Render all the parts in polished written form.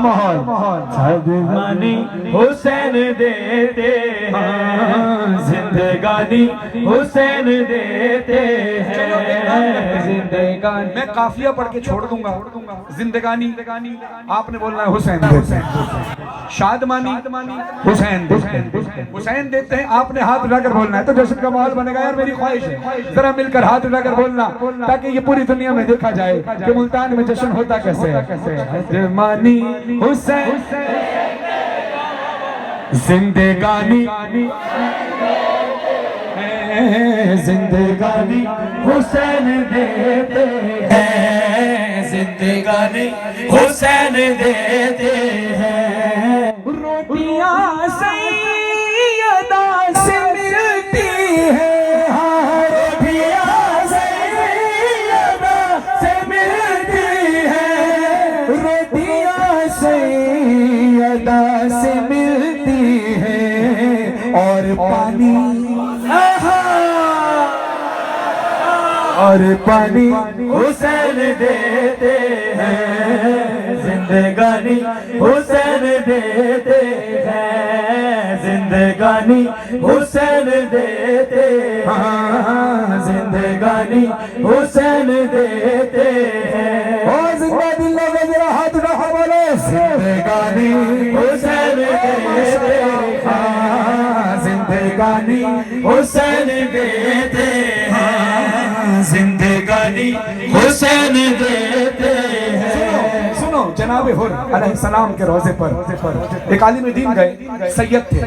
माहौल जिंदगानी हुसैन देते हैं, जिंदगानी हुसैन देते हैं, जिंदगानी। मैं काफिया पढ़ के छोड़ दूंगा। जिंदगानी आपने बोलना है हुसैन देते हैं, शादमानी हुसैन देते हैं, हुसैन देते हैं आपने हाथ उठाकर बोलना है। तो जश्न का माहौल बनेगा यार, मेरी ख्वाहिश है जरा मिलकर हाथ उठाकर बोलना, ताकि ये पूरी दुनिया में देखा जाए कि मुल्तान में जश्न होता कैसे है। जिंदगानी हुसैन, जिंदगानी जिंदगानी हुसैन देते हैं, जिंदगानी हुसैन देते हैं। रोटियां सैयदा से मिलती है, हाँ रोटियां सैयदा से मिलती है, रोटियां सैयदा से मिलती है, और पानी और पानी हुसैन देते हैं, जिंदगानी हुसैन देते हैं, जिंदगानी हुसैन देते हैं, जिंदगानी हुसैन देते हैं। और जिंदा दिल लगे जरा हाथ उठा बोले, जिंदगानी हुसैन देते हैं, जिंदगानी हुसैन देते हैं, जिंदगानी हुसैन देते हैं। सुनो जनाबे हुर अलैहिस्सलाम के रोजे पर एक आलिम दीन गए, सैयद थे।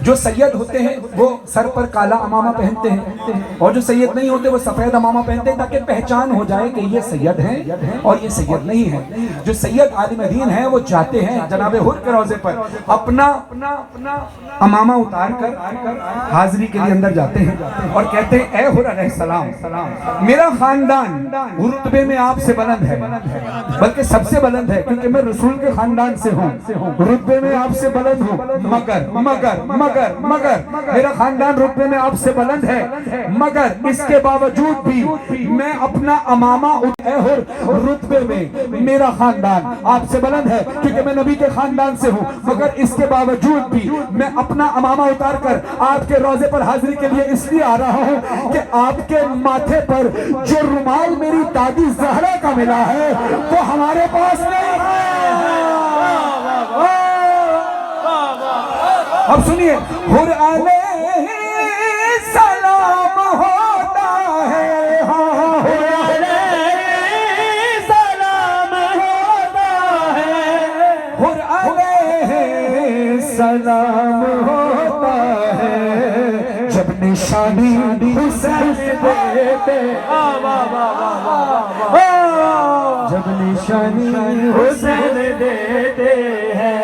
जो सैयद होते हैं वो सर पर काला अमामा पहनते हैं, और जो सैयद नहीं होते वो सफेद अमामा पहनते हैं, ताकि पहचान हो जाए कि ये सैयद हैं और ये सैयद नहीं है। जो सैयद आलिम दीन है वो जाते हैं जनाबे हुर के रोजे पर, अपना अमामा उतार कर हाजिरी के लिए अंदर जाते हैं और कहते हैं, ए हुर अलैहिस्सलाम, मेरा खानदान रुतबे में आपसे बुलंद है, बल्कि सबसे बुलंद है, क्योंकि मैं रसूल के खानदान से हूँ, रुतबे में आपसे बुलंद हूँ, मगर मगर मगर मगर मेरा खानदान रुतबे में आपसे बुलंद है, मगर इसके बावजूद भी मैं अपना अमामा रुतबे में मेरा खानदान आपसे बुलंद है, क्योंकि मैं नबी के खानदान से हूँ, मगर इसके बावजूद भी मैं अपना अमामा उतार कर आपके रोजे पर हाजिरी के लिए इसलिए आ रहा हूँ कि आपके माथे पर जो रुमाल मेरी दादी ज़हरा का मिला है वो हमारे पास नहीं है। अब सुनिए, हुर अलैहि सलाम होता है, हाँ हुर अलैहि सलाम होता है, हुर अलैहि सलाम होता है, जब निशानी हुसैन देते, जब निशानी हुसैन देते हैं,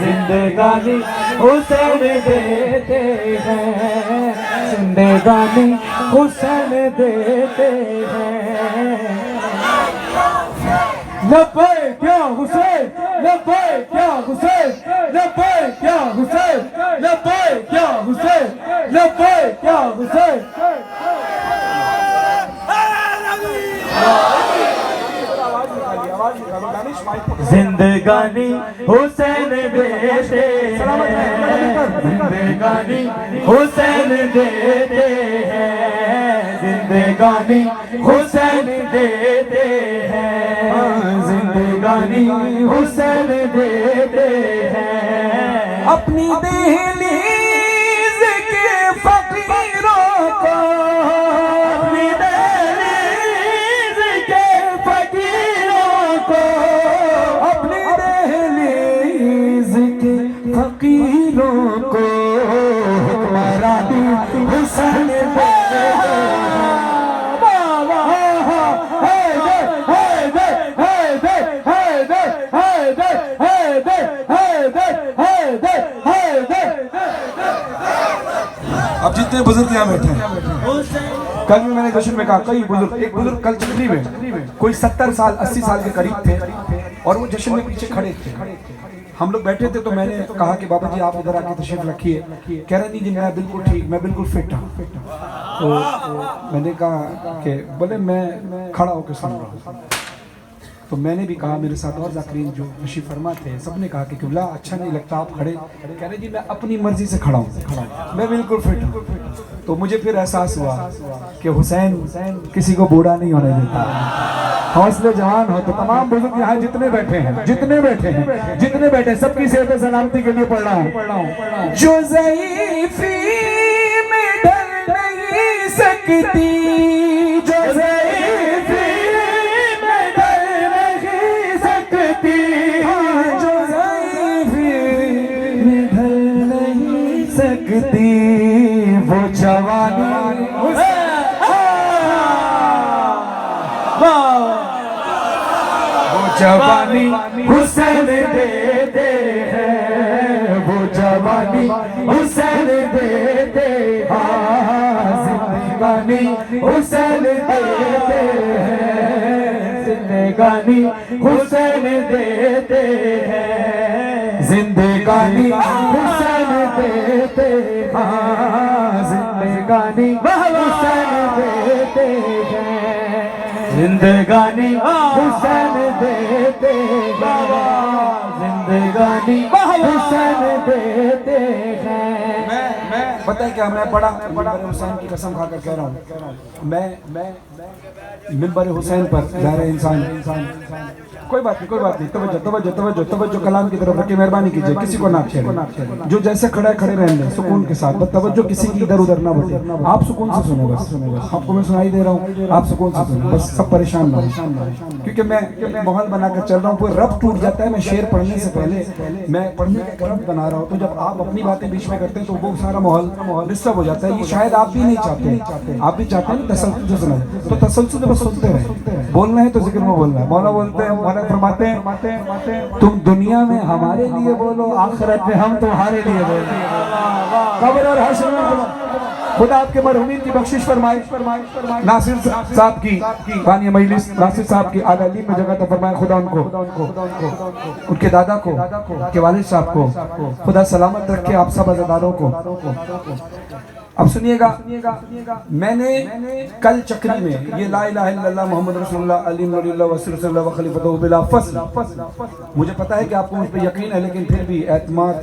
जिंदगानी हुसैन देते हैं, जिंदगानी हुसैन देते हैं। लब्बैक या हुसैन, लब्बैक या हुसैन, लब्बैक या हुसैन, लब्बैक या हुसैन, लब्बैक या हुसैन। जिंदगानी हुसैन देते हैं, जिंदगानी हुसैन देते हैं, जिंदगानी हुसैन देते हैं, जिंदगानी हुसैन देते हैं। अपनी दहलीज के फकीरों को, अपनी दहलीज के फकीरों को, अपनी दहलीज के फकीरों को हुक्मरानी हुसैन देते हैं। अब जितने बुजुर्ग यहाँ बैठे हैं, कल भी मैंने जश्न में कहा, कई बुजुर्ग, एक बुजुर्ग कल चटनी में कोई 70 साल 80 साल के करीब थे और वो जश्न में पीछे खड़े थे। हम लोग बैठे थे तो मैंने कहा कि बाबा जी आप इधर आके तशरीफ रखिए। कह रहे नहीं जी मैं बिल्कुल ठीक, मैं बिल्कुल फिट हूँ। तो मैंने कहा कि बोले मैं खड़ा होकर सुन रहा हूँ। तो मैंने भी कहा, मेरे साथ और जाकरीन जो तशरीफ फरमा थे, सबने कहा कि किबला अच्छा नहीं लगता आप खड़े। कह रहे जी मैं अपनी मर्जी से खड़ा हूँ, मैं बिल्कुल फिट हूँ। तो मुझे फिर एहसास हुआ कि हुसैन किसी को बूढ़ा नहीं होने देता। हौसले जवान हो। तो तमाम बुजुर्ग यहाँ जितने बैठे हैं, जितने बैठे हैं, सबकी सेहत सलामती के लिए पढ़ रहा हूँ। जो ज़ईफ़ी में ढल नहीं सकती, जो ज़ईफ़ी में ढल नहीं सकती, जो ज़ईफ़ी में ढल नहीं सकती, वो जवानी जवानी हुसैन देते हैं, वो जवानी हुसैन देते हैं, जिंदगानी हुसैन देते हैं, जिंदगानी हुसैन देते हैं, जिंदगानी हुसैन देते हैं, जिंदगानी हुसैन देते हैं, जिंदगानी हुसैन देते हैं, जिंदगानी हुसैन देते हैं। मैं पता है क्या, मैं बड़ा हुसैन की कसम खाकर कह रहा हूँ, मैं मिंबर हुसैन पर ज़ाहिर इंसान कोई बात नहीं, तवज्जो कलाम की तरफ रखिए, मेहरबानी कीजिए, किसी को ना छेड़े, जो जैसे खड़ा है खड़े रहने सुकून के साथ, बस तवज्जो किसी की इधर उधर ना बढ़े, आप सुकून से सुनो, बस आपको मैं सुनाई दे रहा हूँ, आप सुकून से सुनो, बस सब परेशान ना हो, क्योंकि मैं माहौल बनाकर चल रहा हूँ, पूरा रब टूट जाता है। मैं शेर पढ़ने से पहले मैं पढ़ने का क्रम बना रहा हूँ, तो जब आप अपनी बातें बीच में करते हैं तो वो सारा माहौल डिस्टर्ब हो जाता है। ये शायद आप भी नहीं चाहते, आप भी चाहते हैं तसल्सल से सुना, तो तसल्सल से बस सुनते रहे, बोलना है तो जिक्र में बोलना है। मौला बोलते हैं, मौला फरमाते हैं, तुम दुनिया में हमारे लिए बोलो, आखिरत में हम तुम्हारे लिए बोलो, कब्र और हश्र में खुदा आपके मरहुमीन की बख्शिश फरमाए। नासिर साहब की बानी मजलिस, नासिर साहब की आला इल्म में जगह तो फरमाए, खुदा उनको, उनके दादा को, उनके वालिद साहब को खुदा सलामत रखे, आप सब अज़ादारों को। अब सुनिएगा, मैंने कल चक्री में ये ला इलाहा इल्लल्लाह मुहम्मद रसूलुल्लाह अली वलीउल्लाह वसल्लल्लाहु व खलीफतुहु बिला फस्ल, मुझे पता है कि आपको मुझ पर यकीन है, लेकिन फिर भी एतमाद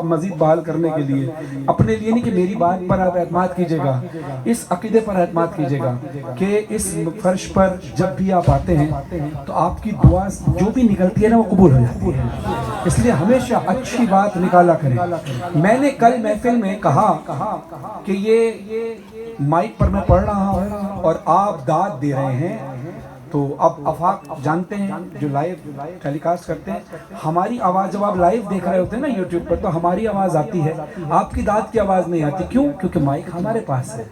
मजीद बहाल करने के लिए, अपने लिए नहीं कि मेरी बात पर आप एतमाद कीजिएगा, इस अकीदे पर एतमाद कीजिएगा कि इस फर्श पर जब भी आप आते हैं तो आपकी दुआ जो भी निकलती है ना वो कबूल हो जाती है, इसलिए हमेशा अच्छी बात निकाला करें। मैंने कल महफिल में कहा कि ये माइक पर मैं पढ़ रहा हूँ और आप दाद दे रहे हैं, तो अब अफाक जानते हैं जो लाइव टेलीकास्ट करते हैं, हमारी आवाज़ जब आप लाइव देख रहे होते हैं ना यूट्यूब पर, तो हमारी आवाज़ आती है, आपकी दाद की आवाज़ नहीं आती। क्यों? क्योंकि माइक हमारे पास है,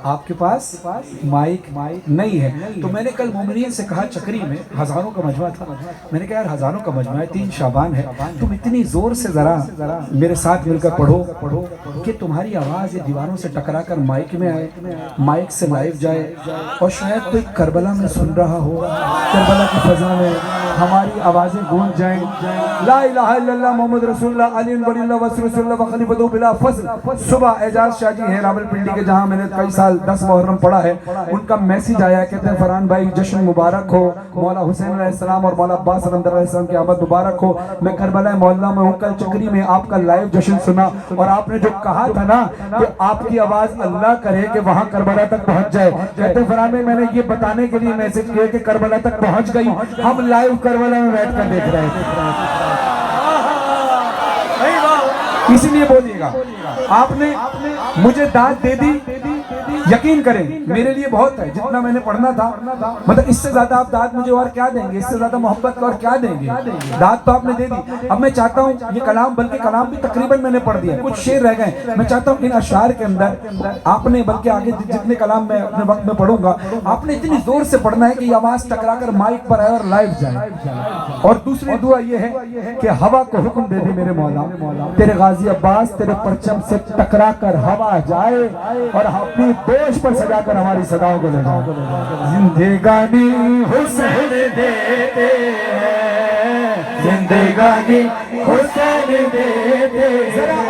आपके पास माइक नहीं है। तो मैंने कल मोमिनीन से कहा, चक्री में हज़ारों का मजमा था, मैंने कहा यार हज़ारों का मजमा है, 3 शाबान है, तुम इतनी ज़ोर से ज़रा मेरे साथ मिलकर पढ़ो कि तुम्हारी आवाज़ ये दीवारों से टकरा कर माइक में आए, माइक से लाइव जाए, और शायद कोई करबला में सुन रहा हो, करबला की फजा में हमारी आवाज़ें गूंज जाएं, ला इलाहा इल्लल्लाह मुहम्मद रसूलुल्लाह अली वलीउल्लाह वसल्लल्लाहु व खलीफतुहु बिला फस्ल। सुबह एजाज शाह जी हैं रावलपिंडी के, जहाँ मैंने कई साल 10 मुहर्रम पढ़ा है, उनका मैसेज आया, कहते हैं फरहान भाई जश्न मुबारक हो, मौला हुसैन अलैहिस्सलाम और मौला अब्बास अलैहिस्सलाम की आमद मुबारक हो। मैं करबला मोहल्ला में हूँ, कल चक्री में आपका लाइव जश्न सुना, और आपने जो कहा था ना कि आपकी आवाज़ अल्लाह करे कि वहाँ करबला तक पहुँच जाए, कहते हैं फरहान भाई मैंने ये बताने के लिए मैसेज किया कि करबला तक पहुँच गई, हम लाइव करबला में बैठ कर देख रहे थे। इसीलिए बोलिएगा, आपने मुझे दाद दे दी, यकीन करें मेरे लिए बहुत है, जितना मैंने पढ़ना था, मतलब इससे ज्यादा आप दाद मुझे और क्या देंगे, इससे ज्यादा मोहब्बत और क्या देंगे, दाद तो आपने दे दी। अब मैं चाहता हूँ ये कलाम, बल्कि कलाम भी तकरीबन मैंने पढ़ दिया, कुछ शेर रह गए, मैं चाहता हूँ इन अशार के अंदर आपने, बल्कि आगे जितने कलाम मैं अपने वक्त में पढ़ूंगा, आपने इतनी जोर से पढ़ना है कि आवाज टकरा कर माइक पर आए और लाइव जाए। और दूसरी दुआ ये है कि हवा को हुक्म दे दे मेरे मौला, तेरे गाजी अब्बास तेरे परचम से टकरा कर हवा जाए और अपनी दोष पर सजा कर हमारी सदाओं को ले जाओ। जिंदगानी हुसैन देते हैं, जिंदगानी हुसैन देते हैं।